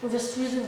On verse tous les deux.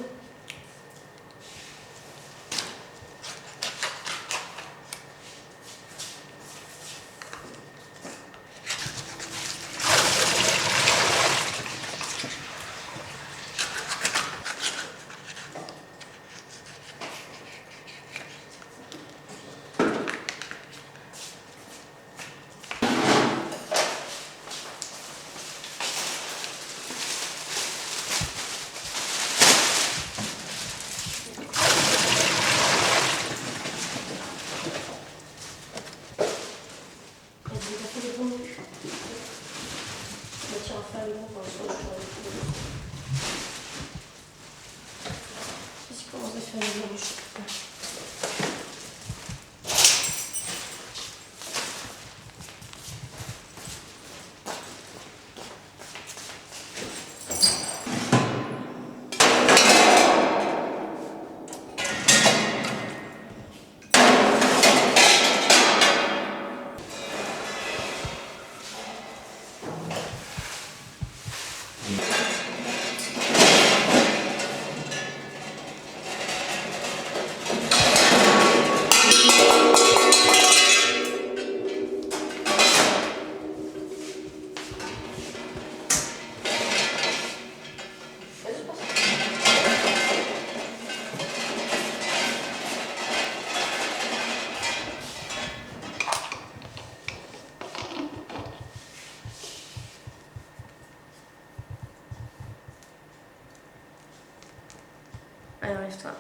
Allez, enlève-toi.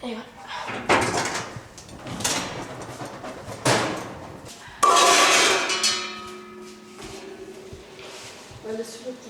Et voilà. On va laisser le petit.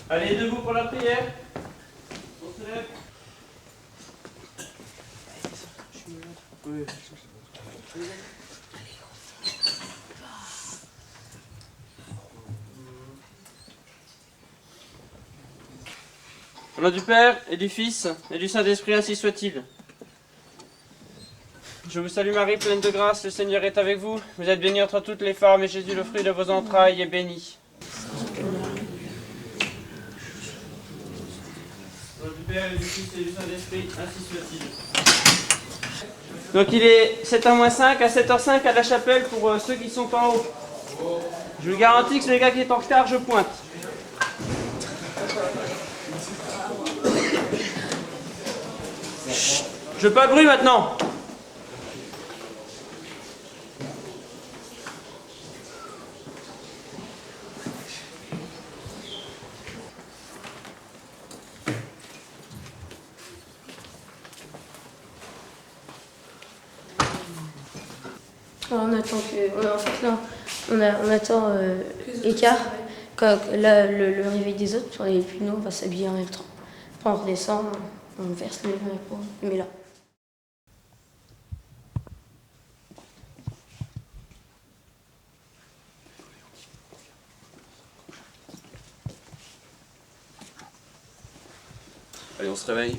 Allez, debout pour la prière. On se lève. Oui. Au nom du Père, et du Fils, et du Saint-Esprit, ainsi soit-il. Je vous salue Marie, pleine de grâce, le Seigneur est avec vous. Vous êtes bénie entre toutes les femmes, et Jésus, le fruit de vos entrailles, est béni. Au nom du Père, et du Fils, et du Saint-Esprit, ainsi soit-il. Donc il est 7h-5, à 7h05 à la chapelle pour ceux qui sont en haut. Je vous garantis que c'est le gars qui est en retard, je pointe. Chut, je veux pas de bruit maintenant. On attend que. En fait, non. On attend écart. Quand là, le réveil des autres, et puis nous, on va s'habiller en même temps. Après, on redescend, on verse le vin et on met là. Allez, on se réveille.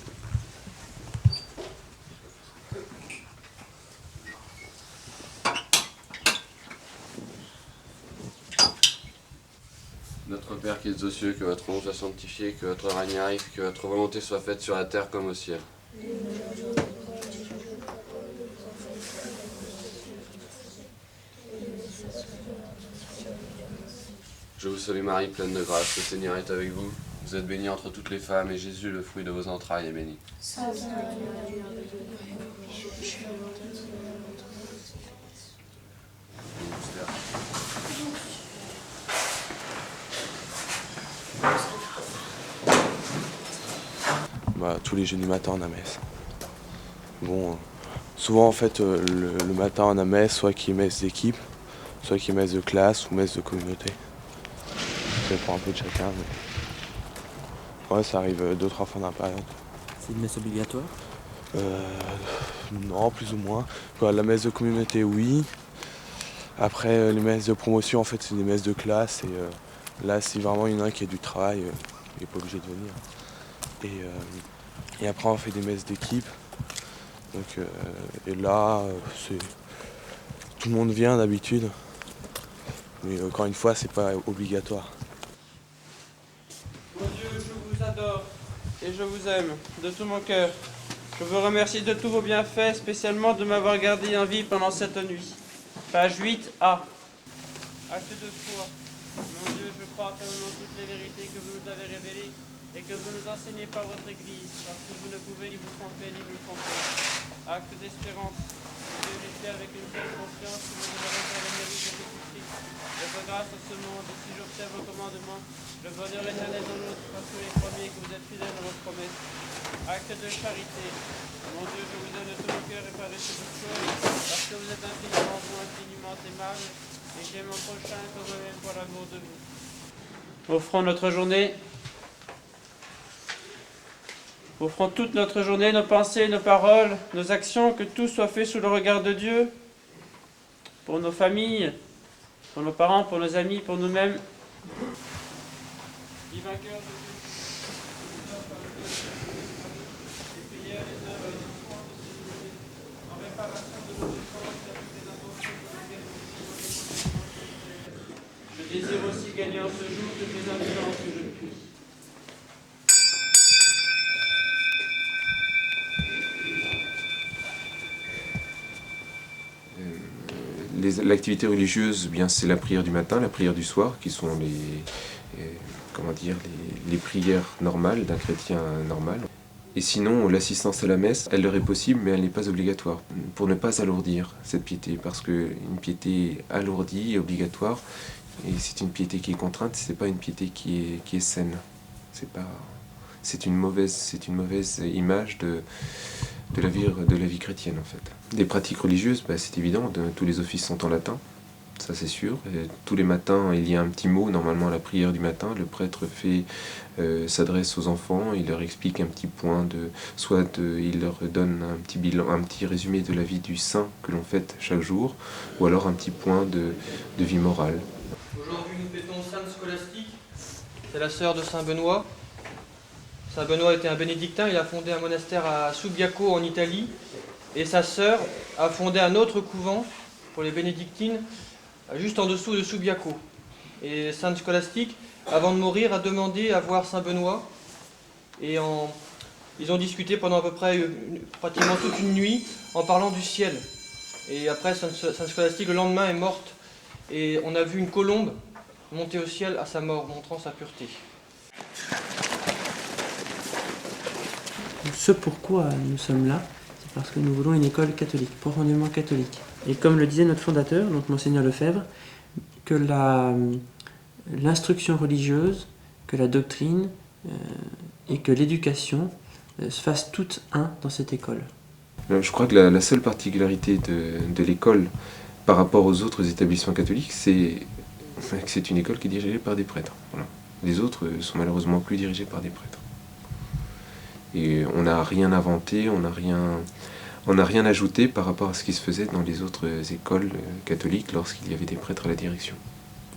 Notre Père qui es aux cieux, que votre nom soit sanctifié, que votre règne arrive, que votre volonté soit faite sur la terre comme au ciel. Je vous salue Marie, pleine de grâce, le Seigneur est avec vous. Vous êtes bénie entre toutes les femmes, et Jésus, le fruit de vos entrailles, est béni. Tous les jeudis matins en messe. Bon, souvent en fait le matin en messe, soit qui est messe d'équipe, soit qui est messe de classe ou messe de communauté. Ça dépend un peu de chacun. Mais... ouais, ça arrive 2-3 fois dans la période. C'est une messe obligatoire? Non, plus ou moins. Quoi, la messe de communauté, oui. Après, les messes de promotion, en fait, c'est des messes de classe. Et là, si vraiment il y en a un qui a du travail, il n'est pas obligé de venir. Et après, on fait des messes d'équipe. Donc, et là, tout le monde vient d'habitude. Mais encore une fois, c'est pas obligatoire. Mon Dieu, je vous adore et je vous aime de tout mon cœur. Je vous remercie de tous vos bienfaits, spécialement de m'avoir gardé en vie pendant cette nuit. Page 8a. Acte de foi. Mon Dieu, je crois fermement toutes les vérités que vous nous avez révélées et que vous nous enseignez par votre Église, parce que vous ne pouvez ni vous tromper ni vous tromper. Acte d'espérance. Mon Dieu, j'espère avec une telle confiance que vous avez fait le mérite de Jésus-Christ. Votre grâce à ce monde, et si j'observe vos commandements, le bonheur éternel dans l'autre, parce que les premiers que vous êtes fidèles dans vos promesses. Acte de charité. Mon Dieu, je vous donne tout mon cœur et par-dessus toute chose, parce que vous êtes infiniment bon, infiniment aimable, et j'aime mon prochain comme moi-même pour l'amour de vous. Offrons notre journée. Offrons toute notre journée, nos pensées, nos paroles, nos actions, que tout soit fait sous le regard de Dieu, pour nos familles, pour nos parents, pour nos amis, pour nous-mêmes. Divin cœur de Dieu, les prières, les œuvres, les offrandes de ces journées, en réparation de nos défenses et à toutes les intentions que nous Je désire aussi gagner en ce jour toutes les indulgences que je puis. L'activité religieuse, eh bien, c'est la prière du matin, la prière du soir, qui sont les prières normales d'un chrétien normal. Et sinon, l'assistance à la messe, elle leur est possible, mais elle n'est pas obligatoire, pour ne pas alourdir cette piété, parce qu'une piété alourdie est obligatoire, et c'est une piété qui est contrainte, c'est pas une piété qui est saine. C'est une mauvaise image de la vie chrétienne en fait. Des pratiques religieuses, c'est évident, tous les offices sont en latin, ça c'est sûr. Et tous les matins, il y a un petit mot, normalement à la prière du matin, le prêtre s'adresse aux enfants, il leur explique un petit point, il leur donne un petit bilan, un petit résumé de la vie du saint que l'on fête chaque jour, ou alors un petit point de vie morale. Aujourd'hui nous fêtons Sainte Scolastique, c'est la sœur de Saint Benoît. Saint Benoît était un bénédictin, il a fondé un monastère à Subiaco en Italie, et sa sœur a fondé un autre couvent pour les bénédictines, juste en dessous de Subiaco. Et Sainte Scolastique, avant de mourir, a demandé à voir Saint Benoît, et ils ont discuté pendant à peu près pratiquement toute une nuit en parlant du ciel. Et après, Sainte Scolastique, le lendemain, est morte, et on a vu une colombe monter au ciel à sa mort, montrant sa pureté. Ce pourquoi nous sommes là, c'est parce que nous voulons une école catholique, profondément catholique. Et comme le disait notre fondateur, donc Monseigneur Lefebvre, que l'instruction religieuse, que la doctrine et que l'éducation se fassent toutes un dans cette école. Je crois que la seule particularité de l'école par rapport aux autres établissements catholiques, c'est que c'est une école qui est dirigée par des prêtres. Voilà. Les autres sont malheureusement plus dirigés par des prêtres. Et on n'a rien inventé, on n'a rien ajouté par rapport à ce qui se faisait dans les autres écoles catholiques lorsqu'il y avait des prêtres à la direction.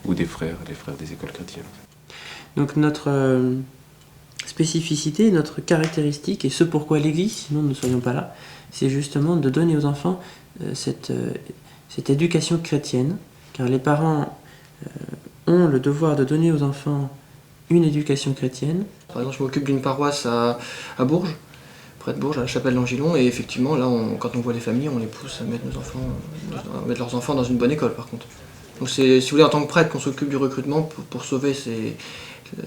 Ou des frères, les frères des écoles chrétiennes. En fait. Donc notre spécificité, notre caractéristique, et ce pourquoi l'Église, sinon nous ne serions pas là, c'est justement de donner aux enfants cette éducation chrétienne, car les parents ont le devoir de donner aux enfants une éducation chrétienne. Par exemple, je m'occupe d'une paroisse à Bourges, près de Bourges, à la chapelle d'Angilon, et effectivement, là, quand on voit les familles, on les pousse à mettre leurs enfants dans une bonne école, par contre. Donc c'est, si vous voulez, en tant que prêtre, qu'on s'occupe du recrutement pour sauver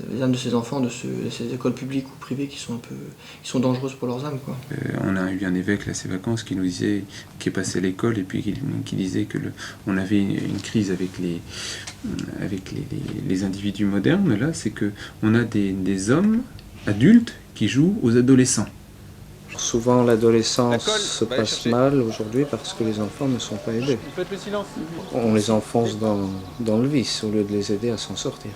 les âmes de ces enfants de ces écoles publiques ou privées qui sont dangereuses pour leurs âmes, quoi. On a eu un évêque là ces vacances qui nous disait, qui est passé à l'école et puis qui disait que on avait une crise avec les individus modernes. Là, c'est que on a des hommes adultes qui jouent aux adolescents. Souvent l'adolescence se passe mal aujourd'hui parce que les enfants ne sont pas aidés. On les enfonce dans le vice au lieu de les aider à s'en sortir.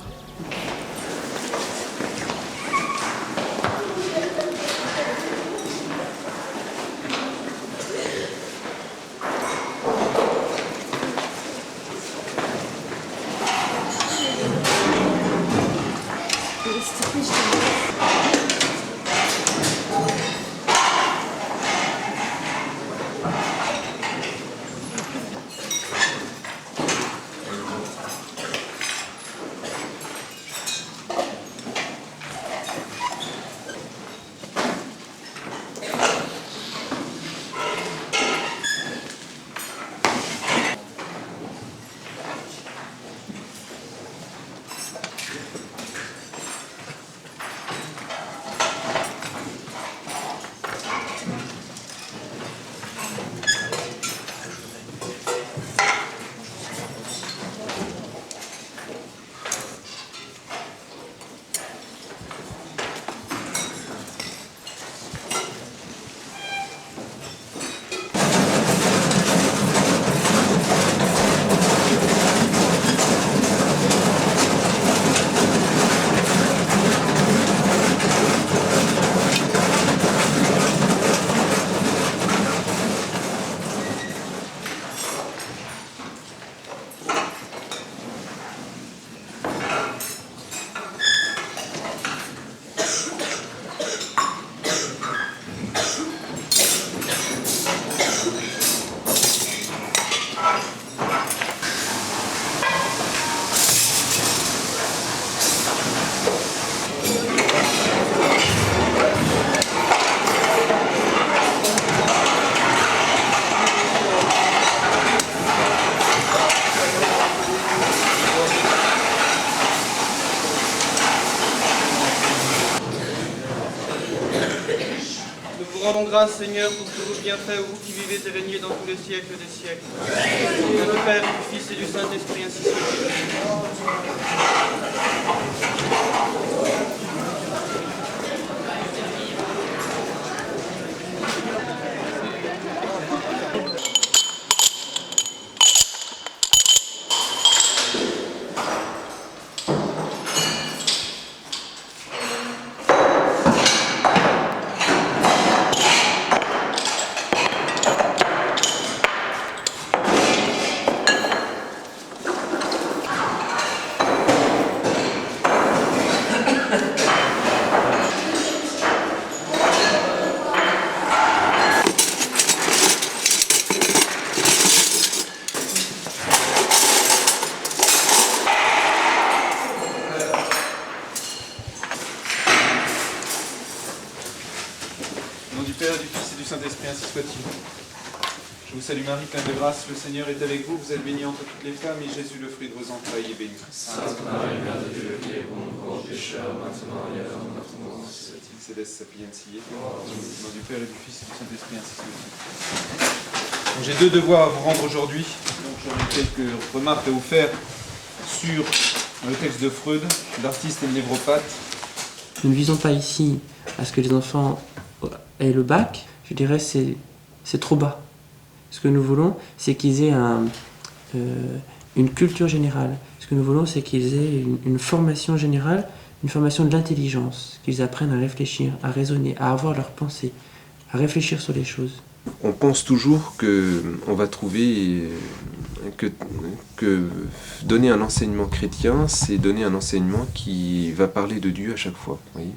Rendons grâce, Seigneur, pour tous vos bienfaits, vous qui vivez et régnez dans tous les siècles des siècles. Dieu du Père, du Fils et du Saint-Esprit, ainsi soit. Père et du Fils et du Saint-Esprit, ainsi soit-il. Je vous salue Marie, pleine de grâce, le Seigneur est avec vous. Vous êtes bénie entre toutes les femmes, et Jésus, le fruit de vos entrailles, est béni. Sainte Marie, Mère de Dieu, priez pour nous pauvres pécheurs, maintenant et à l'heure de notre mort. Soit-il céleste, sapientier, au nom du Père et du Fils et du Saint-Esprit, ainsi soit-il. J'ai deux devoirs à vous rendre aujourd'hui. Donc j'aurai quelques remarques à vous faire sur le texte de Freud, l'artiste et le névropathe. Nous ne visons pas ici à ce que les enfants aient le bac. Je dirais c'est trop bas. Ce que nous voulons, c'est qu'ils aient une culture générale. Ce que nous voulons, c'est qu'ils aient une formation générale, une formation de l'intelligence, qu'ils apprennent à réfléchir, à raisonner, à avoir leur pensée, à réfléchir sur les choses. On pense toujours qu'on va trouver que donner un enseignement chrétien, c'est donner un enseignement qui va parler de Dieu à chaque fois. Vous voyez ?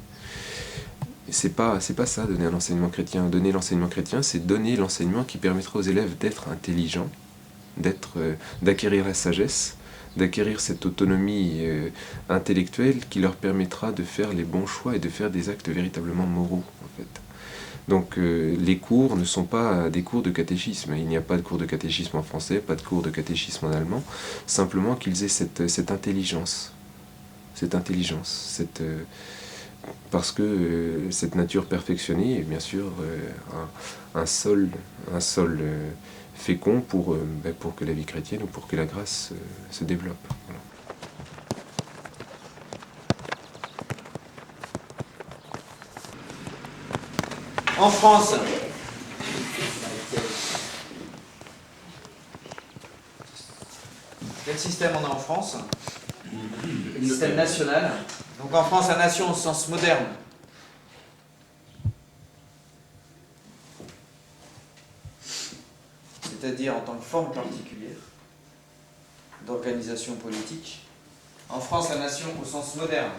C'est pas ça, donner un enseignement chrétien. Donner l'enseignement chrétien, c'est donner l'enseignement qui permettra aux élèves d'être intelligents, d'acquérir la sagesse, d'acquérir cette autonomie intellectuelle qui leur permettra de faire les bons choix et de faire des actes véritablement moraux, en fait. Donc les cours ne sont pas des cours de catéchisme. Il n'y a pas de cours de catéchisme en français, pas de cours de catéchisme en allemand, simplement qu'ils aient cette intelligence. Parce que cette nature perfectionnée est bien sûr un sol fécond pour que la vie chrétienne ou pour que la grâce se développe. Voilà. En France, quel système on a en France? Le système national. Donc en France, la nation au sens moderne. C'est-à-dire en tant que forme particulière d'organisation politique. En France, la nation au sens moderne.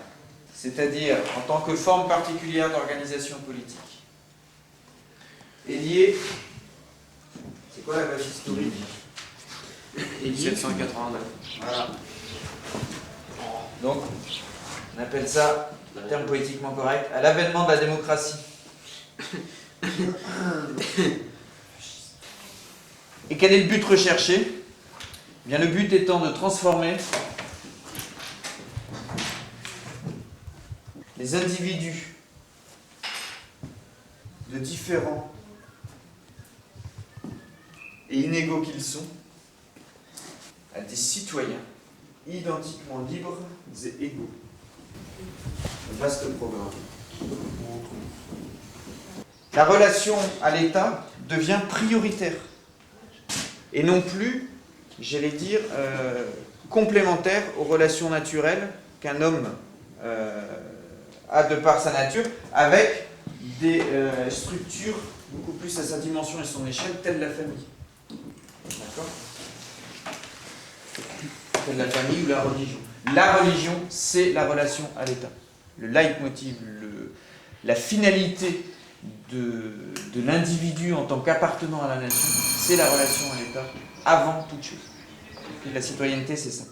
C'est-à-dire en tant que forme particulière d'organisation politique. Est liée. C'est quoi la vache historique? 1789. Voilà. Donc, on appelle ça, un terme poétiquement correct, à l'avènement de la démocratie. Et quel est le but recherché? Eh bien, le but étant de transformer les individus de différents et inégaux qu'ils sont à des citoyens identiquement libres et égaux. Un vaste programme. La relation à l'État devient prioritaire et non plus, j'allais dire, complémentaire aux relations naturelles qu'un homme a de par sa nature, avec des structures beaucoup plus à sa dimension et son échelle, telle la famille. D'accord ? Telle la famille ou la religion. La religion, c'est la relation à l'État. Le leitmotiv, la finalité de l'individu en tant qu'appartenant à la nation, c'est la relation à l'État avant toute chose. Et la citoyenneté, c'est ça.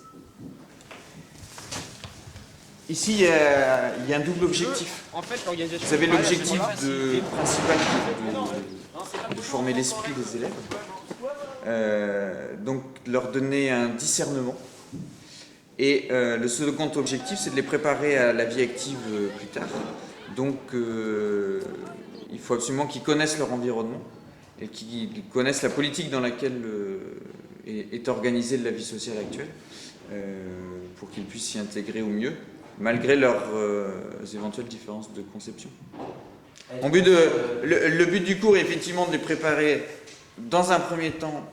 Ici, il y a un double objectif. Vous avez l'objectif principal de former l'esprit des élèves, donc leur donner un discernement. Et le second objectif, c'est de les préparer à la vie active plus tard. Donc, il faut absolument qu'ils connaissent leur environnement et qu'ils connaissent la politique dans laquelle est organisée la vie sociale actuelle, pour qu'ils puissent s'y intégrer au mieux, malgré leurs éventuelles différences de conception. Le but du cours est effectivement de les préparer, dans un premier temps,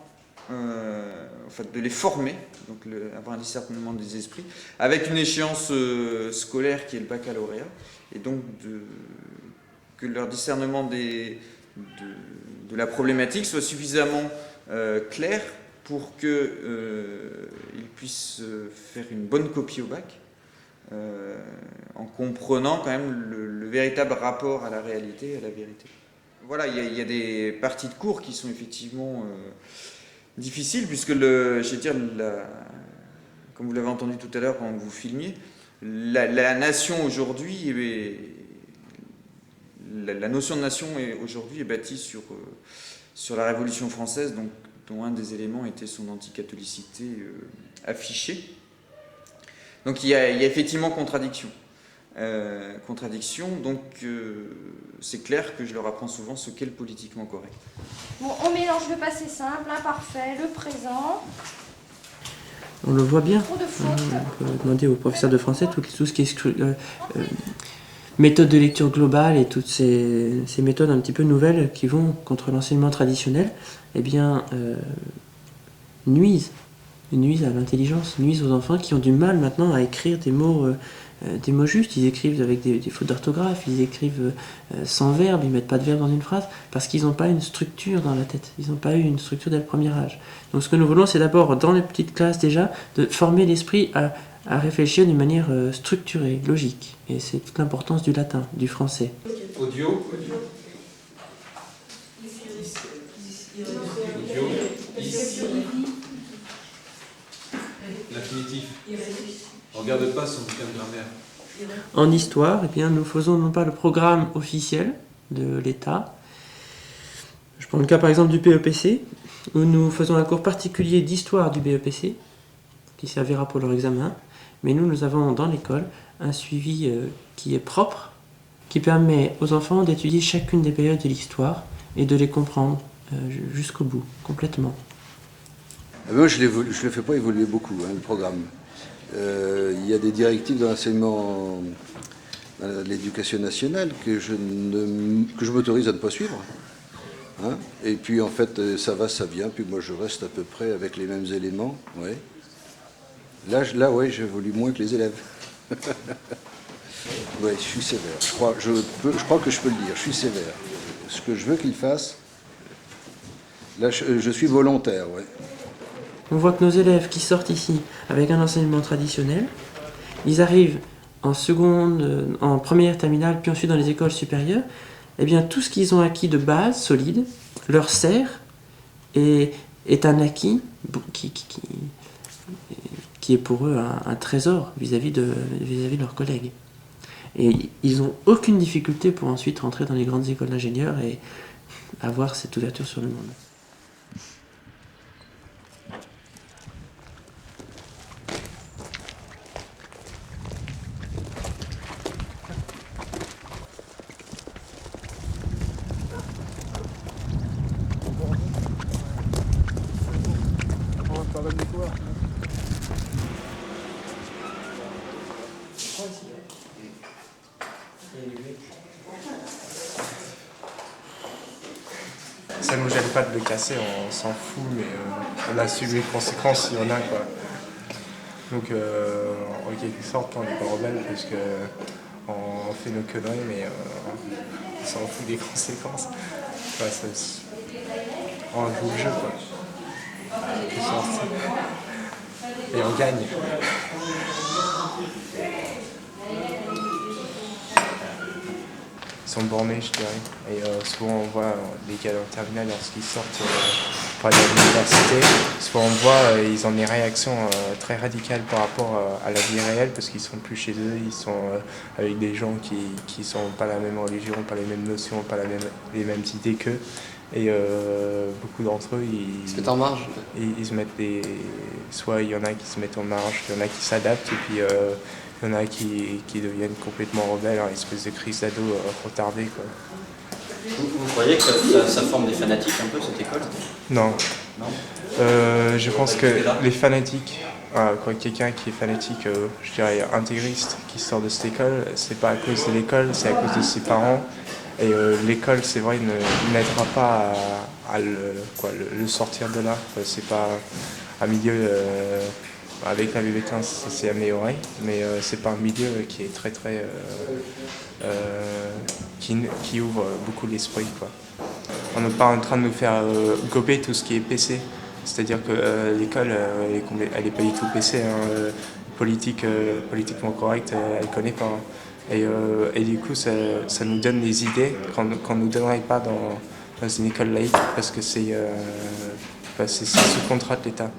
en fait, de les former, donc avoir un discernement des esprits, avec une échéance scolaire qui est le baccalauréat, et donc que leur discernement de la problématique soit suffisamment clair pour qu'ils puissent faire une bonne copie au bac, en comprenant quand même le véritable rapport à la réalité et à la vérité. Voilà, il y a des parties de cours qui sont effectivement difficiles, puisque comme vous l'avez entendu tout à l'heure quand vous filmiez, la nation aujourd'hui, la notion de nation aujourd'hui est bâtie sur la Révolution française, dont un des éléments était son anticatholicité affichée. Donc il y a effectivement contradiction. Donc c'est clair que je leur apprends souvent ce qu'est le politiquement correct. Bon, on mélange le passé simple, l'imparfait, le présent. On le voit bien. Trop de fautes. On peut demander au professeur de français tout ce qui est méthode de lecture globale et toutes ces méthodes un petit peu nouvelles qui vont contre l'enseignement traditionnel, eh bien, nuisent à l'intelligence, nuisent aux enfants qui ont du mal maintenant à écrire des mots justes. Ils écrivent avec des fautes d'orthographe, ils écrivent sans verbe, ils mettent pas de verbe dans une phrase, parce qu'ils n'ont pas une structure dans la tête, ils n'ont pas eu une structure dès le premier âge. Donc ce que nous voulons, c'est d'abord, dans les petites classes déjà, de former l'esprit à réfléchir d'une manière structurée, logique. Et c'est toute l'importance du latin, du français. Audio. L'infinitif. On ne regarde pas son bouquin de grammaire. En histoire, eh bien, nous faisons non pas le programme officiel de l'État. Je prends le cas par exemple du BEPC, où nous faisons un cours particulier d'histoire du BEPC, qui servira pour leur examen. Mais nous avons dans l'école un suivi qui est propre, qui permet aux enfants d'étudier chacune des périodes de l'histoire et de les comprendre jusqu'au bout, complètement. Moi, je ne le fais pas évoluer beaucoup, le programme. Il y a des directives dans l'enseignement, dans l'éducation nationale que je m'autorise à ne pas suivre. Et puis en fait, ça va, ça vient, puis moi je reste à peu près avec les mêmes éléments. Ouais. Là, ouais, j'évolue moins que les élèves. Ouais, je suis sévère. Je crois que je peux le dire, je suis sévère. Ce que je veux qu'ils fassent, là, je suis volontaire, ouais. On voit que nos élèves qui sortent ici avec un enseignement traditionnel, ils arrivent en seconde, en première terminale, puis ensuite dans les écoles supérieures, eh bien tout ce qu'ils ont acquis de base, solide, leur sert et est un acquis qui est pour eux un trésor vis-à-vis de leurs collègues. Et ils n'ont aucune difficulté pour ensuite rentrer dans les grandes écoles d'ingénieurs et avoir cette ouverture sur le monde. Ça nous gêne pas de le casser, on s'en fout, mais on assume les conséquences s'il y en a, quoi. Donc en quelque sorte on n'est pas rebelle parce que on fait nos conneries, mais on s'en fout des conséquences. Ouais, on joue le jeu, quoi. Et on gagne. Ils sont bornés, je dirais. Et souvent on voit les gars en terminale lorsqu'ils sortent pour aller à l'université, souvent on voit ils ont des réactions très radicales par rapport à la vie réelle parce qu'ils sont plus chez eux, ils sont avec des gens qui sont pas la même religion, pas les mêmes notions, pas les mêmes idées qu'eux. Et beaucoup d'entre eux, ils se mettent en marge. Ils se mettent soit il y en a qui se mettent en marge, il y en a qui s'adaptent, et puis il y en a qui deviennent complètement rebelles, une espèce de crise d'ado retardée, quoi. Vous croyez que ça forme des fanatiques un peu, cette école? Non. Je pense que les fanatiques, quelqu'un qui est fanatique, je dirais intégriste, qui sort de cette école, c'est pas à cause de l'école, c'est à cause de ses parents. Et l'école, c'est vrai, n'aidera pas à le sortir de là. C'est pas un milieu, avec la BB15, ça s'est amélioré, mais c'est pas un milieu qui est très qui ouvre beaucoup l'esprit, quoi. On n'est pas en train de nous faire gober tout ce qui est PC. C'est-à-dire que l'école, elle est pas du tout PC. Politiquement correcte, elle connaît pas. Et du coup, ça nous donne des idées qu'on ne nous donnerait pas dans une école laïque, parce que c'est sous contrat de l'État.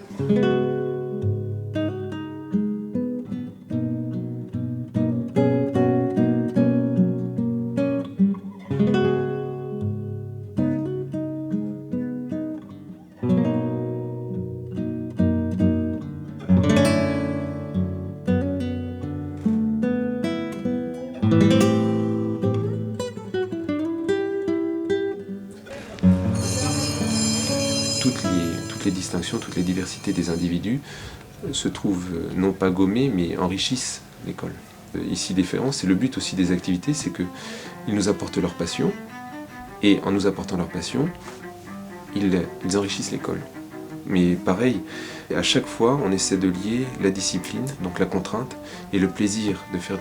distinctions, toutes les diversités des individus se trouvent non pas gommées, mais enrichissent l'école. Ici, différence, et le but aussi des activités, c'est qu'ils nous apportent leur passion, et en nous apportant leur passion, ils enrichissent l'école. Mais pareil, à chaque fois, on essaie de lier la discipline, donc la contrainte, et le plaisir de faire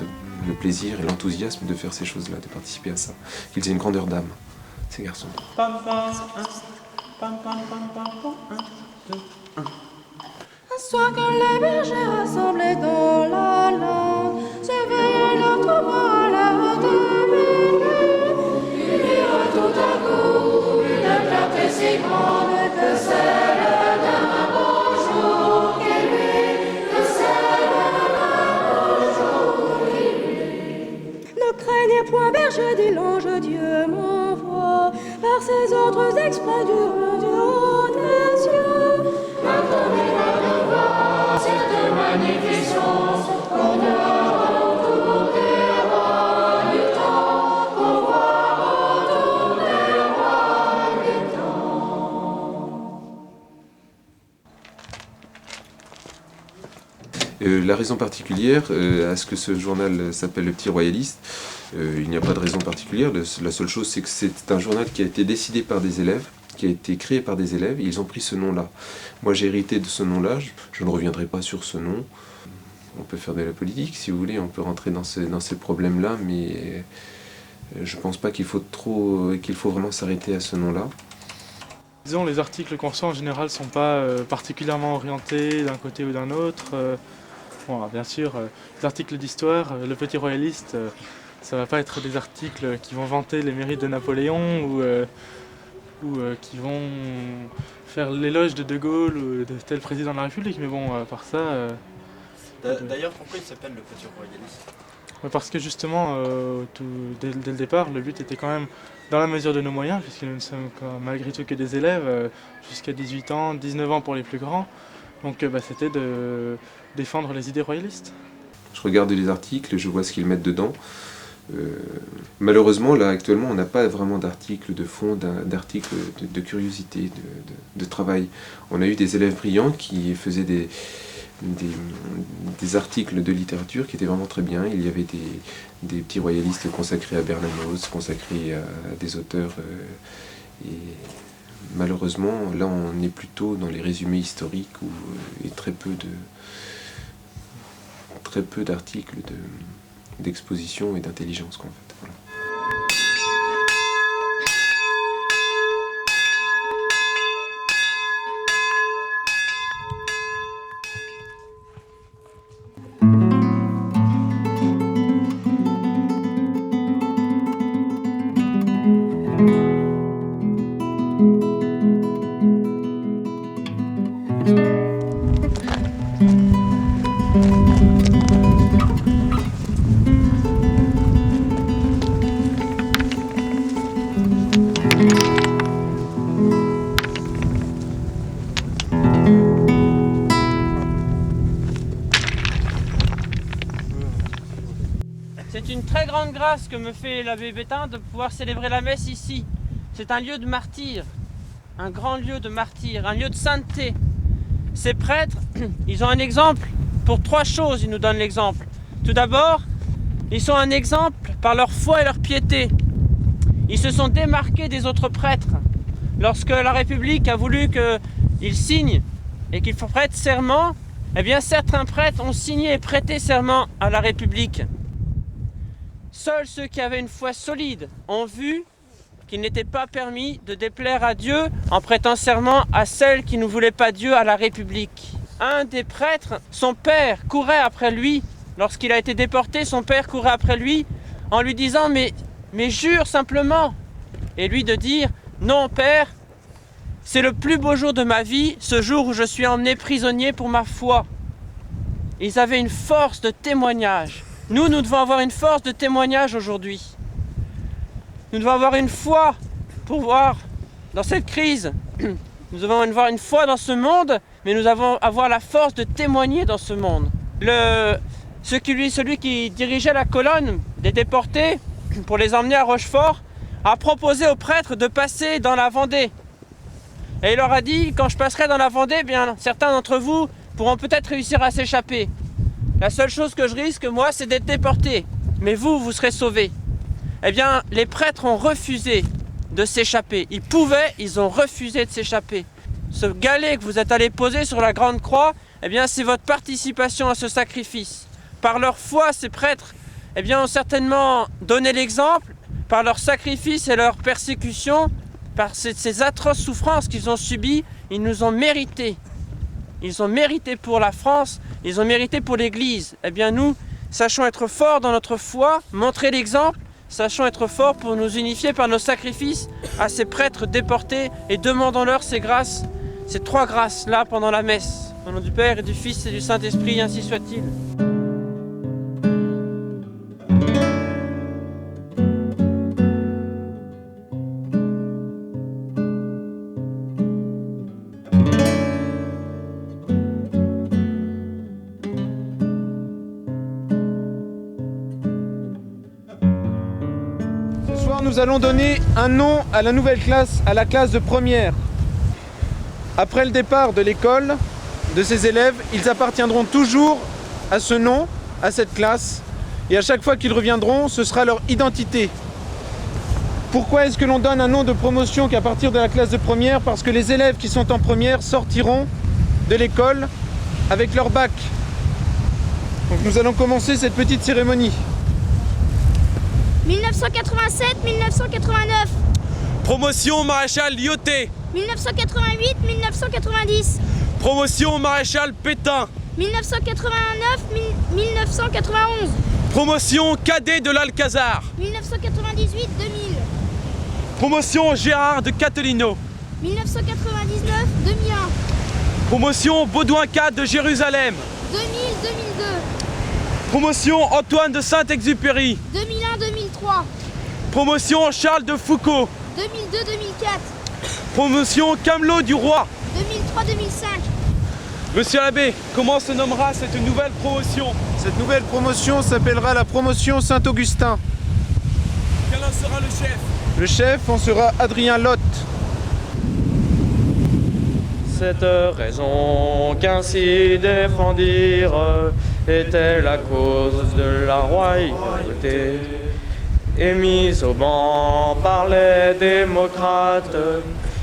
le plaisir et l'enthousiasme de faire ces choses-là, de participer à ça. Qu'ils aient une grandeur d'âme, ces garçons. Un soir que les bergers rassemblés dans la lande s'éveillent leur troupeau à la hauteur. Ils virent tout à coup une clarté si grande que celle d'un beau jour qui lui, que celle d'un beau jour qui lui. Ne craignez point, berger, dit l'ange, Dieu m'envoie par ses autres exprès du haut des cieux. Cette magnificence qu'on voit autour des rois du temps, qu'on voit autour des rois du temps. La raison particulière à ce que ce journal s'appelle Le Petit Royaliste, il n'y a pas de raison particulière. La seule chose, c'est que c'est un journal qui a été décidé par des élèves, qui a été créé par des élèves, et ils ont pris ce nom-là. Moi, j'ai hérité de ce nom-là, je ne reviendrai pas sur ce nom. On peut faire de la politique, si vous voulez, on peut rentrer dans ces problèmes-là, mais je ne pense pas qu'il faut vraiment s'arrêter à ce nom-là. Disons, les articles qu'on sent en général ne sont pas particulièrement orientés d'un côté ou d'un autre. Bon, bien sûr, les articles d'histoire, Le Petit Royaliste, ça ne va pas être des articles qui vont vanter les mérites de Napoléon ou qui vont faire l'éloge de Gaulle ou de tel président de la République, mais bon, à part ça... D'ailleurs, pourquoi il s'appelle Le Petit Royaliste ? Parce que justement, dès le départ, le but était quand même, dans la mesure de nos moyens, puisque nous ne sommes malgré tout que des élèves, jusqu'à 18 ans, 19 ans pour les plus grands, donc c'était de défendre les idées royalistes. Je regarde les articles, je vois ce qu'ils mettent dedans. Malheureusement, là, actuellement, on n'a pas vraiment d'articles de fond, d'articles de curiosité, de travail. On a eu des élèves brillants qui faisaient des articles de littérature qui étaient vraiment très bien. Il y avait des petits royalistes consacrés à Bernanos, consacrés à des auteurs. Et malheureusement, là, on est plutôt dans les résumés historiques et très peu d'articles d'exposition et d'intelligence, en fait. Voilà. C'est une très grande grâce que me fait l'abbé Bétain de pouvoir célébrer la messe ici. C'est un lieu de martyr, un grand lieu de martyr, un lieu de sainteté. Ces prêtres, ils ont un exemple pour trois choses, ils nous donnent l'exemple. Tout d'abord, ils sont un exemple par leur foi et leur piété. Ils se sont démarqués des autres prêtres. Lorsque la République a voulu qu'ils signent et qu'ils prêtent serment, eh bien certains prêtres ont signé et prêté serment à la République. Seuls ceux qui avaient une foi solide ont vu qu'il n'était pas permis de déplaire à Dieu en prêtant serment à celle qui ne voulait pas Dieu, à la République. Un des prêtres, son père courait après lui. Lorsqu'il a été déporté, son père courait après lui en lui disant « mais jure simplement !» Et lui de dire « non père, c'est le plus beau jour de ma vie, ce jour où je suis emmené prisonnier pour ma foi. » Ils avaient une force de témoignage. Nous devons avoir une force de témoignage aujourd'hui. Nous devons avoir une foi pour voir dans cette crise. Nous devons avoir une foi dans ce monde, mais nous devons avoir la force de témoigner dans ce monde. Celui qui dirigeait la colonne des déportés pour les emmener à Rochefort a proposé aux prêtres de passer dans la Vendée. Et il leur a dit, quand je passerai dans la Vendée, bien, certains d'entre vous pourront peut-être réussir à s'échapper. La seule chose que je risque, moi, c'est d'être déporté. Mais vous, vous serez sauvés. Eh bien, les prêtres ont refusé de s'échapper. Ils pouvaient, ils ont refusé de s'échapper. Ce galet que vous êtes allé poser sur la Grande Croix, eh bien, c'est votre participation à ce sacrifice. Par leur foi, ces prêtres, eh bien, ont certainement donné l'exemple, par leur sacrifice et leur persécution, par ces atroces souffrances qu'ils ont subies, ils nous ont mérité. Ils ont mérité pour la France, ils ont mérité pour l'Église. Eh bien, nous, sachons être forts dans notre foi, montrer l'exemple, sachons être forts pour nous unifier par nos sacrifices à ces prêtres déportés et demandons-leur ces grâces, ces 3 grâces-là pendant la messe. Au nom du Père et du Fils et du Saint-Esprit, ainsi soit-il. Nous allons donner un nom à la nouvelle classe, à la classe de première. Après le départ de l'école, de ces élèves, ils appartiendront toujours à ce nom, à cette classe, et à chaque fois qu'ils reviendront, ce sera leur identité. Pourquoi est-ce que l'on donne un nom de promotion qu'à partir de la classe de première? Parce que les élèves qui sont en première sortiront de l'école avec leur bac. Donc nous allons commencer cette petite cérémonie. 1987-1989. Promotion maréchal Lyoté. 1988-1990. Promotion maréchal Pétain. 1989-1991. Promotion cadet de l'Alcazar. 1998-2000. Promotion Gérard de Castellino. 1999-2001. Promotion Baudouin IV de Jérusalem. 2000-2002. Promotion Antoine de Saint-Exupéry. 2001-2003. Promotion Charles de Foucault. 2002-2004. Promotion Camelot du Roi. 2003-2005. Monsieur l'abbé, comment se nommera cette nouvelle promotion? Cette nouvelle promotion s'appellera la promotion Saint-Augustin. Quel en sera le chef? Le chef en sera Adrien Lotte. Cette raison qu'ainsi défendirent était la cause de la royauté. Et mis au banc par les démocrates,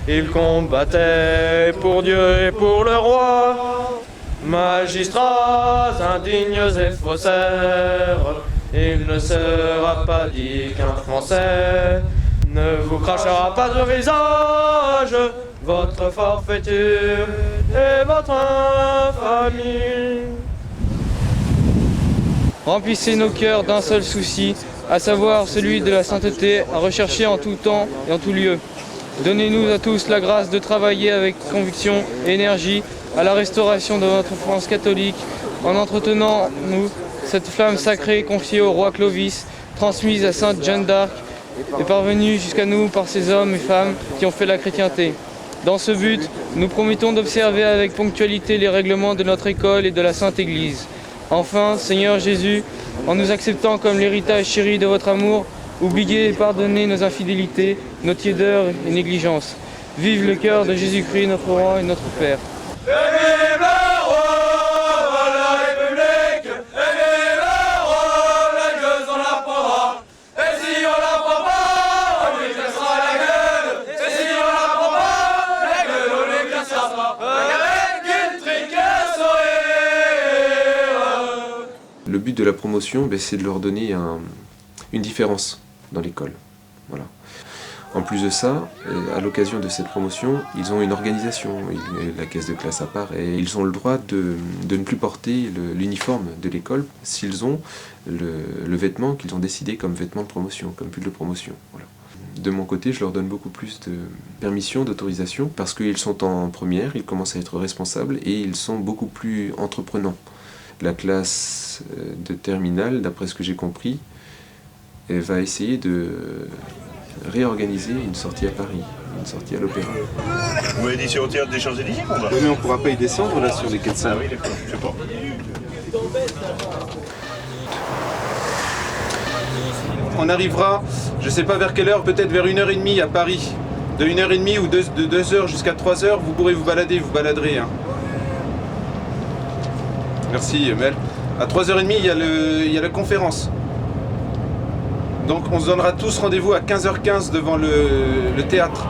ils combattaient pour Dieu et pour le roi. Magistrats indignes et faussaires, il ne sera pas dit qu'un Français ne vous crachera pas au visage votre forfaiture et votre infamie. Remplissez nos cœurs d'un seul souci, à savoir celui de la sainteté, à rechercher en tout temps et en tout lieu. Donnez-nous à tous la grâce de travailler avec conviction et énergie à la restauration de notre France catholique, en entretenant, nous, cette flamme sacrée confiée au roi Clovis, transmise à sainte Jeanne d'Arc, et parvenue jusqu'à nous par ces hommes et femmes qui ont fait la chrétienté. Dans ce but, nous promettons d'observer avec ponctualité les règlements de notre école et de la Sainte Église. Enfin, Seigneur Jésus, en nous acceptant comme l'héritage chéri de votre amour, oubliez et pardonnez nos infidélités, nos tiédeurs et négligences. Vive le cœur de Jésus-Christ, notre roi et notre Père. Le but de la promotion, c'est de leur donner une différence dans l'école. Voilà. En plus de ça, à l'occasion de cette promotion, ils ont une organisation, la caisse de classe à part, et ils ont le droit de ne plus porter l'uniforme de l'école s'ils ont le vêtement qu'ils ont décidé comme vêtement de promotion, comme pull de promotion. Voilà. De mon côté, je leur donne beaucoup plus de permission, d'autorisation, parce qu'ils sont en première, ils commencent à être responsables et ils sont beaucoup plus entreprenants. La classe de terminale, d'après ce que j'ai compris, elle va essayer de réorganiser une sortie à Paris, une sortie à l'Opéra. Vous m'avez dit sur le théâtre des Champs-Élysées, on va. Oui, mais on ne pourra pas y descendre là sur les quais de Seine. Ah oui, d'accord, je sais pas. On arrivera, je ne sais pas vers quelle heure, peut-être vers 1h30 à Paris. de 1h30 ou de 2h jusqu'à 3h, vous pourrez vous balader, vous baladerez. Hein. Merci Mel. À 3h30, il y a la conférence. Donc on se donnera tous rendez-vous à 15h15 devant le théâtre.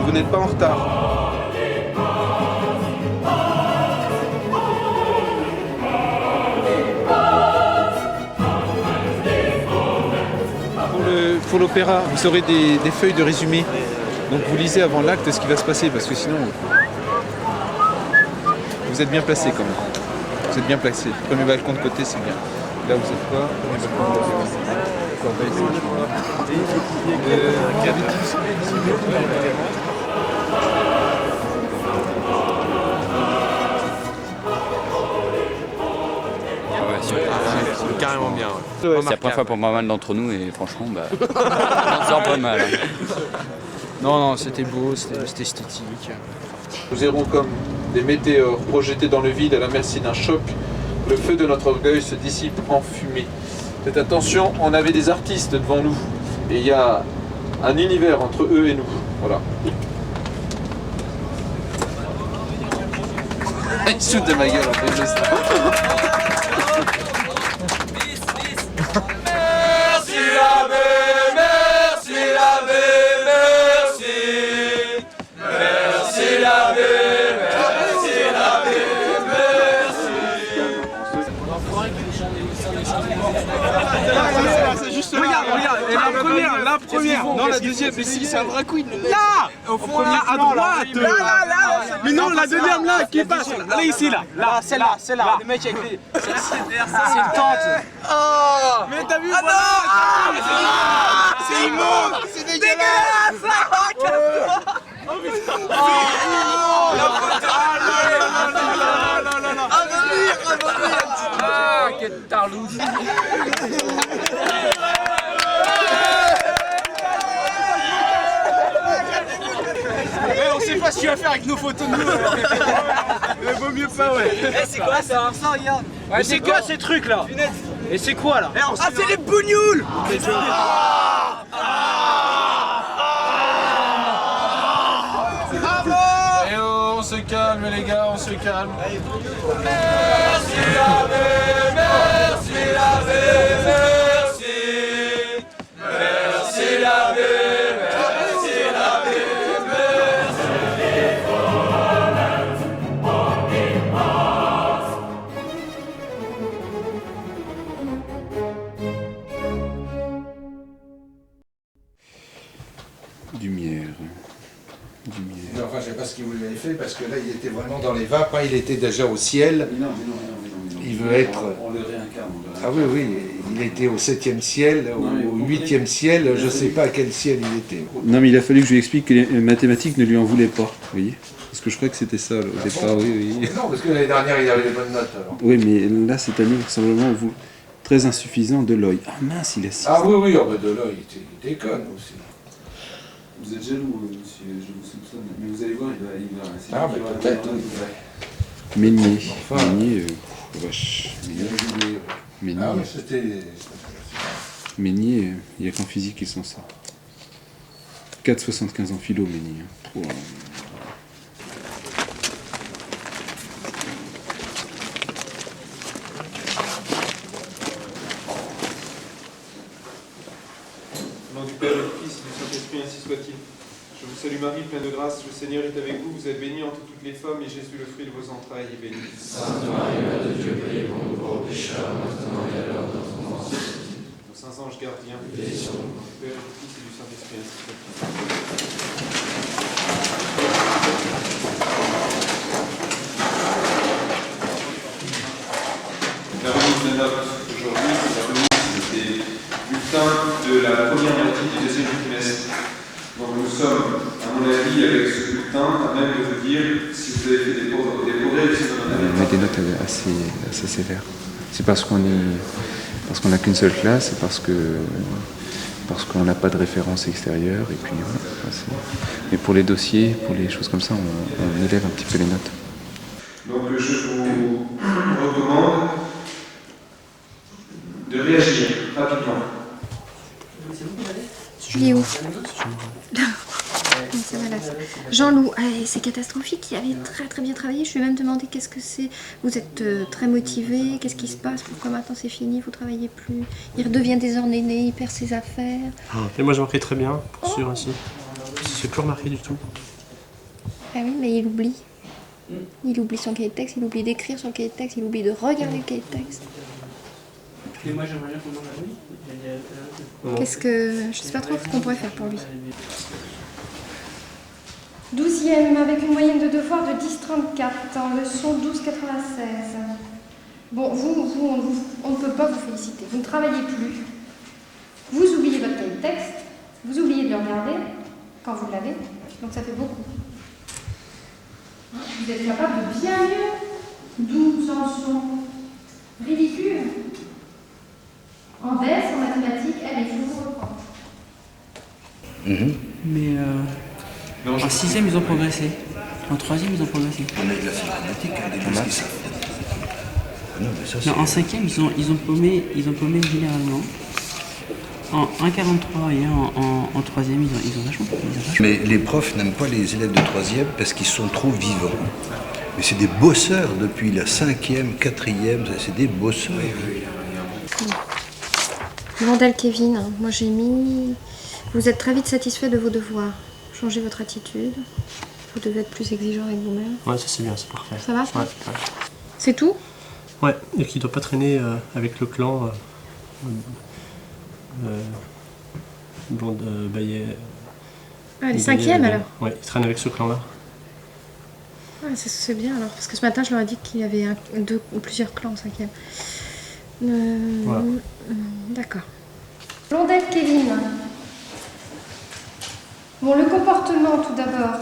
Vous n'êtes pas en retard. Pour l'opéra, vous aurez des feuilles de résumé. Donc vous lisez avant l'acte ce qui va se passer, parce que sinon vous êtes bien placé quand même. Vous êtes bien placé. Premier balcon de côté, c'est bien. Là vous êtes quoi? Premier balcon de côté. C'est carrément bien. Ouais. C'est la première fois pour pas mal d'entre nous et franchement, bah, on sort pas mal. Hein. Non, c'était beau, c'était esthétique. Nous errons comme des météores projetés dans le vide à la merci d'un choc. Le feu de notre orgueil se dissipe en fumée. Faites attention, on avait des artistes devant nous. Et il y a un univers entre eux et nous. Voilà. Il se fout de ma gueule en fait, juste. Merci l'abbé, merci l'abbé, merci. Merci l'abbé, merci l'abbé, C'est juste là. Regarde, et la première, non la deuxième, mais si c'est un drag queen. Là, au fond, là, à droite. Là. Mais non, la deuxième là, qui passe. Là, ici, là. Celle-là. Le mec avec les. C'est une tente. Oh. Mais t'as vu, voilà. C'est immonde. C'est dégueulasse. Oh putain. Ah, quel tarlouche. On sait pas ce qu'il va faire avec nos photos de nous. Mais vaut mieux pas, ouais. C'est quoi ça, regarde. Mais c'est quoi ces trucs là? Et c'est quoi là? Ah, c'est les bougnoules. Et oh, on se calme les gars, on se calme. Merci l'abbé, merci l'abbé, merci. Merci l'abbé, merci l'abbé, Lumière. Mais enfin, je ne sais pas ce qu'il vous avait fait, parce que là, il était vraiment dans les vapes, hein, il était déjà au ciel. Non. Il veut être... On le réincarne. Ah oui, il était au 7e ciel, au 8e ciel, je ne sais pas à quel ciel il était. Non, mais il a fallu que je lui explique que les mathématiques ne lui en voulaient pas, vous voyez. Parce que je croyais que c'était ça au départ, oui. Non, parce que l'année dernière, il avait des bonnes notes, alors. Oui, mais là, cette année, vraisemblablement, très insuffisant de l'œil. Ah mince, il a 6. Ah oui, oh, bah de l'œil, il déconne aussi. Vous êtes jaloux, monsieur, je vous soupçonne. Mais vous allez voir, il va ah, mais peut-être. Ménier. Enfin, Ménier, vache. Ménier. Ah, mais c'était... Ménier, il n'y a qu'en physique qu'ils sont ça. 4,75 en philo, Ménier. Wow. Au nom du Père et du Fils et du Saint-Esprit, ainsi soit-il. Je vous salue Marie, pleine de grâce, le Seigneur est avec vous, vous êtes bénie entre toutes les femmes, et Jésus, le fruit de vos entrailles, est béni. Sainte Marie, Mère de Dieu, priez pour nous pauvres pécheurs, maintenant et à l'heure de notre mort. Nos saints anges gardiens, veillez sur nous. Au nom du Père et du Fils et du Saint-Esprit, ainsi soit-il. La remise de notes aujourd'hui, c'est des bulletins de la première moitié du deuxième trimestre. Donc nous sommes, à mon avis, avec ce bulletin, à même de vous dire si vous avez fait des progrès, si vous en avez pas. On met des notes assez sévères. C'est parce qu'on n'a qu'une seule classe, c'est parce qu'on n'a pas de référence extérieure, et puis voilà. Mais pour les dossiers, pour les choses comme ça, on élève un petit peu les notes. Donc je vous recommande de réagir rapidement. Julie où? C'est malade. Jean-Loup, c'est catastrophique, il avait très bien travaillé, je lui ai même demandé qu'est-ce que c'est. Vous êtes très motivé, qu'est-ce qui se passe, pourquoi maintenant c'est fini, vous travaillez plus. Il redevient désordonné, il perd ses affaires. Et moi je marquais très bien, pour sûr ainsi. C'est plus remarqué du tout. Ah oui, mais il oublie. Il oublie son cahier de texte, il oublie d'écrire son cahier de texte, il oublie de regarder le cahier de texte. Et moi j'aimerais bien qu'on en a. Qu'est-ce que... Je sais pas trop ce qu'on pourrait faire pour lui. 12e, avec une moyenne de devoir de 10,34, en leçon 12,96. Bon, on ne peut pas vous féliciter. Vous ne travaillez plus. Vous oubliez votre cahier de texte. Vous oubliez de le regarder quand vous l'avez. Donc ça fait beaucoup. Vous êtes capable de bien mieux. 12 en leçon ridicule. En baisse, en mathématiques, allez, je vous reprends. Mais en 6e, ils ont progressé. En 3e, ils ont progressé. On a de la mathématique, des choses qui savent. Non, mais ça, Non, en 5e, ils ont paumé généralement. En 1,43 et en 3e, ils ont vachement paumé. Mais les profs n'aiment pas les élèves de 3e parce qu'ils sont trop vivants. Mais c'est des bosseurs depuis la 5e, 4e, c'est des bosseurs. Vandel Kevin, moi j'ai mis... Vous êtes très vite satisfait de vos devoirs. Changez votre attitude. Vous devez être plus exigeant avec vous-même. Ouais, ça c'est bien, c'est parfait. Ça va, ça ouais. C'est tout? Ouais, et qu'il ne doit pas traîner avec le clan Bayet. Ah, les 5e alors? Ouais, il traîne avec ce clan-là. Ah, c'est bien alors, parce que ce matin je leur ai dit qu'il y avait deux ou plusieurs clans en 5e. Voilà. D'accord. Blondel Kevin. Bon, le comportement tout d'abord,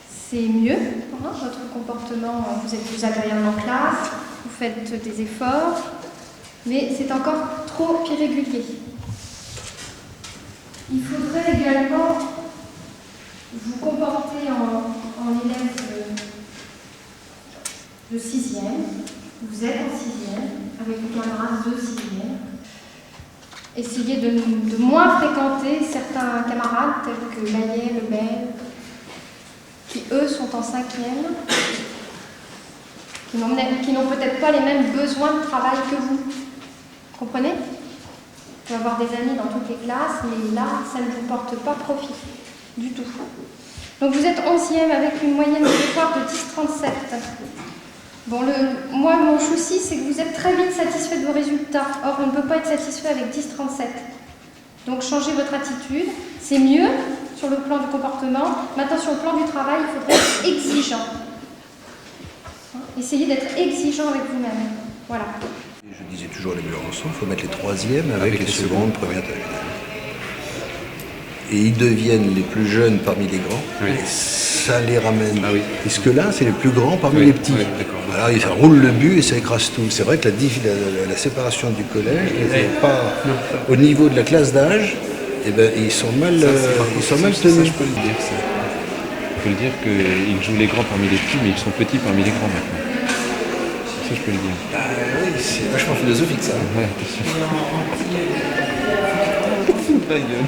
c'est mieux. Hein, votre comportement, vous êtes plus agréable en classe, vous faites des efforts, mais c'est encore trop irrégulier. Il faudrait également vous comporter en élève de 6e. Vous êtes en 6e, avec vos camarades de 6e. Essayez de moins fréquenter certains camarades, tels que Bayet, Lebel, qui eux sont en 5e, qui n'ont peut-être pas les mêmes besoins de travail que vous. Comprenez? Vous pouvez avoir des amis dans toutes les classes, mais là, ça ne vous porte pas profit du tout. Donc vous êtes 11e avec une moyenne de devoir de 10,37. Bon, moi, mon souci, c'est que vous êtes très vite satisfait de vos résultats. Or, on ne peut pas être satisfait avec 10,37. Donc, changez votre attitude. C'est mieux sur le plan du comportement. Maintenant, sur le plan du travail, il faudrait être exigeant. Essayez d'être exigeant avec vous-même. Voilà. Je disais toujours les Besançon, il faut mettre les 3e avec les secondes, premières, terminales. Et ils deviennent les plus jeunes parmi les grands, et ça les ramène. Ah oui. Puisque là, c'est les plus grands parmi les petits. Alors, ça roule le but et ça écrase tout. C'est vrai que la séparation du collège n'est pas au niveau de la classe d'âge. Eh ben, ils sont mal tenus. Ça, je peux le dire, ça. Je peux le dire qu'ils jouent les grands parmi les petits, mais ils sont petits parmi les grands maintenant. Ça, je peux le dire. Ah oui, c'est vachement philosophique, ça. Ouais, Ta gueule.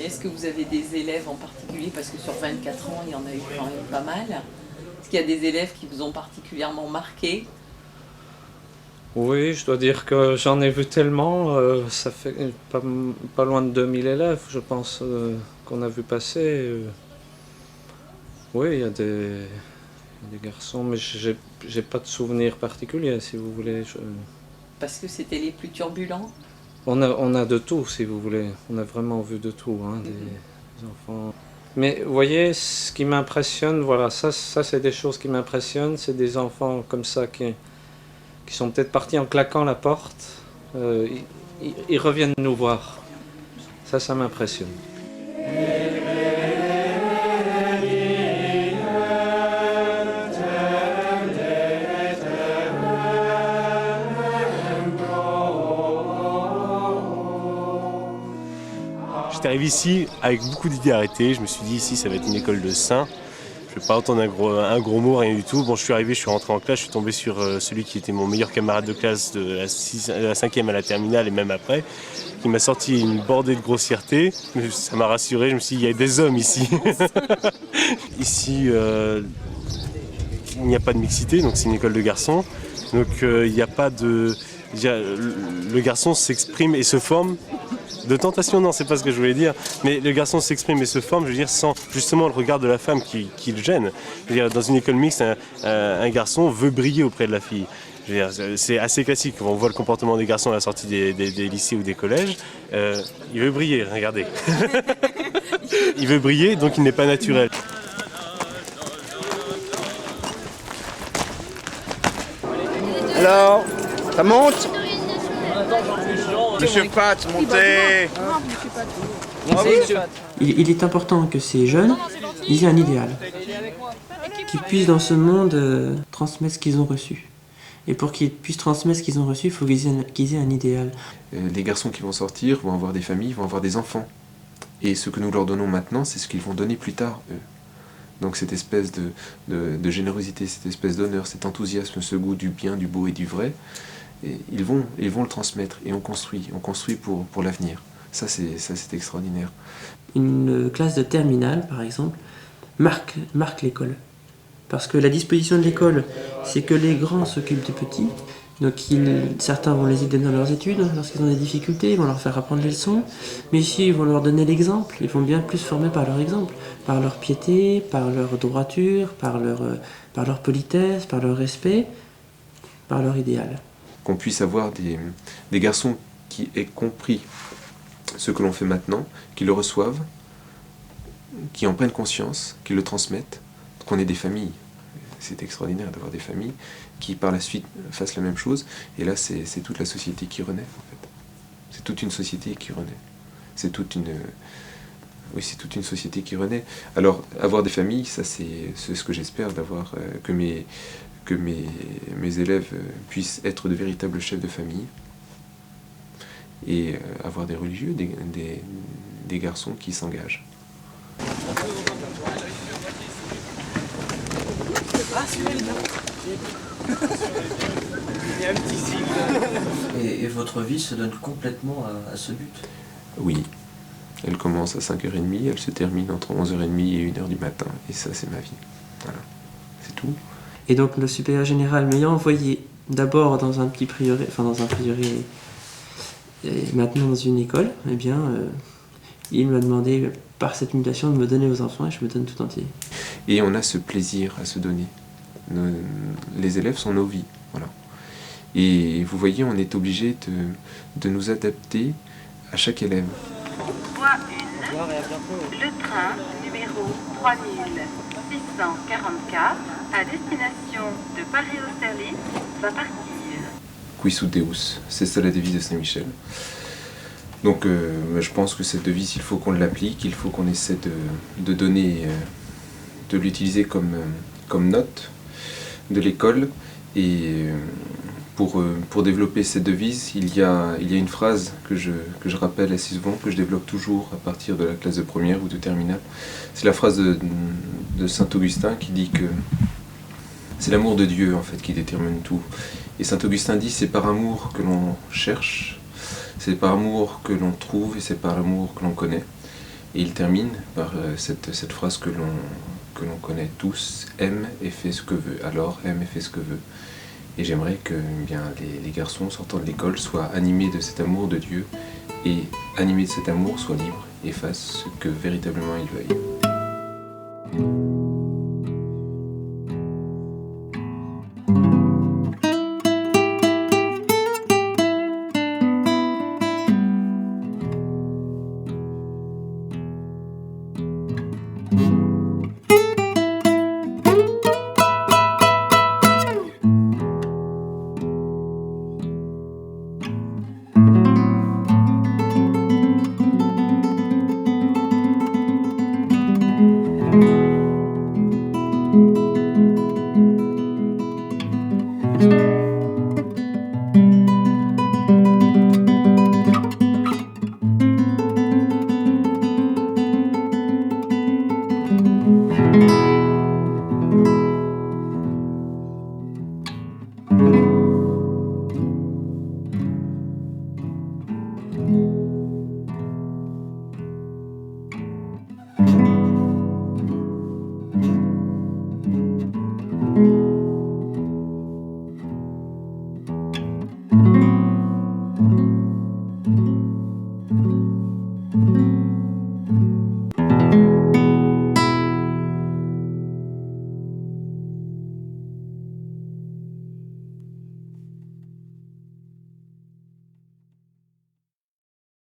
Est-ce que vous avez des élèves en particulier, parce que sur 24 ans, il y en a eu quand même pas mal. Est-ce qu'il y a des élèves qui vous ont particulièrement marqué? Oui, je dois dire que j'en ai vu tellement, ça fait pas loin de 2000 élèves, je pense, qu'on a vu passer. Oui, il y a des garçons, mais j'ai pas de souvenirs particuliers, si vous voulez. Parce que c'était les plus turbulents? On a de tout, si vous voulez. On a vraiment vu de tout, hein, des enfants. Mais vous voyez, ce qui m'impressionne, voilà, ça c'est des choses qui m'impressionnent, c'est des enfants comme ça qui sont peut-être partis en claquant la porte, ils reviennent nous voir. Ça m'impressionne. J'étais arrivé ici avec beaucoup d'idées arrêtées. Je me suis dit ici ça va être une école de saints. Je ne vais pas entendre un gros mot, rien du tout. Bon, je suis arrivé, je suis rentré en classe, je suis tombé sur celui qui était mon meilleur camarade de classe de la 5e à la terminale et même après, qui m'a sorti une bordée de grossièreté. Ça m'a rassuré, je me suis dit il y a des hommes ici. Ici, il n'y a pas de mixité, donc c'est une école de garçons. Donc il n'y a pas de... Le garçon s'exprime et se forme. De tentation, non, c'est pas ce que je voulais dire. Mais le garçon s'exprime et se forme, je veux dire, sans justement le regard de la femme qui le gêne. Je veux dire, dans une école mixte, un garçon veut briller auprès de la fille. Je veux dire, c'est assez classique. Quand on voit le comportement des garçons à la sortie des lycées ou des collèges, il veut briller, regardez. Il veut briller, donc il n'est pas naturel. Alors, ça monte? Monsieur Pat, montez! Il est important que ces jeunes aient un idéal, qu'ils puissent dans ce monde transmettre ce qu'ils ont reçu. Et pour qu'ils puissent transmettre ce qu'ils ont reçu, il faut qu'ils aient un idéal. Les garçons qui vont sortir vont avoir des familles, vont avoir des enfants. Et ce que nous leur donnons maintenant, c'est ce qu'ils vont donner plus tard, eux. Donc cette espèce de générosité, cette espèce d'honneur, cet enthousiasme, ce goût du bien, du beau et du vrai, et ils vont le transmettre et on construit pour l'avenir. Ça c'est extraordinaire. Une classe de terminale, par exemple, marque l'école. Parce que la disposition de l'école, c'est que les grands s'occupent des petits. Donc certains vont les aider dans leurs études, lorsqu'ils ont des difficultés, ils vont leur faire apprendre les leçons. Mais ici, ils vont leur donner l'exemple. Ils vont bien plus former par leur exemple, par leur piété, par leur droiture, par leur politesse, par leur respect, par leur idéal. Qu'on puisse avoir des garçons qui aient compris ce que l'on fait maintenant, qui le reçoivent, qui en prennent conscience, qui le transmettent, qu'on ait des familles. C'est extraordinaire d'avoir des familles qui par la suite fassent la même chose. Et là, c'est toute la société qui renaît, en fait. C'est toute une société qui renaît. C'est toute une société qui renaît. Alors, avoir des familles, ça c'est ce que j'espère, d'avoir que mes élèves puissent être de véritables chefs de famille et avoir des religieux, des garçons qui s'engagent. Et votre vie se donne complètement à ce but? Oui. Elle commence à 5h30, elle se termine entre 11h30 et 1h du matin. Et ça, c'est ma vie. Voilà. C'est tout. Et donc le supérieur général m'ayant envoyé d'abord dans un petit prieuré, et maintenant dans une école, eh bien, il m'a demandé par cette mutation de me donner aux enfants et je me donne tout entier. Et on a ce plaisir à se donner. Les élèves sont nos vies. Voilà. Et vous voyez, on est obligé de nous adapter à chaque élève. Voie 1, le train numéro 3644 à destination de Paris-Austerlitz va partir. Qui sud Deus, c'est ça la devise de Saint-Michel. Donc je pense que cette devise, il faut qu'on l'applique, il faut qu'on essaie de donner, de l'utiliser comme note de l'école. Et pour développer cette devise, il y a une phrase que je rappelle assez souvent, que je développe toujours à partir de la classe de première ou de terminale. C'est la phrase de Saint Augustin qui dit que c'est l'amour de Dieu en fait qui détermine tout. Et Saint Augustin dit c'est par amour que l'on cherche, c'est par amour que l'on trouve et c'est par amour que l'on connaît. Et il termine par cette phrase que l'on connaît tous, aime et fais ce que veut. Alors aime et fais ce que veut. Et j'aimerais que les garçons sortant de l'école soient animés de cet amour de Dieu et animés de cet amour soient libres et fassent ce que véritablement ils veuillent.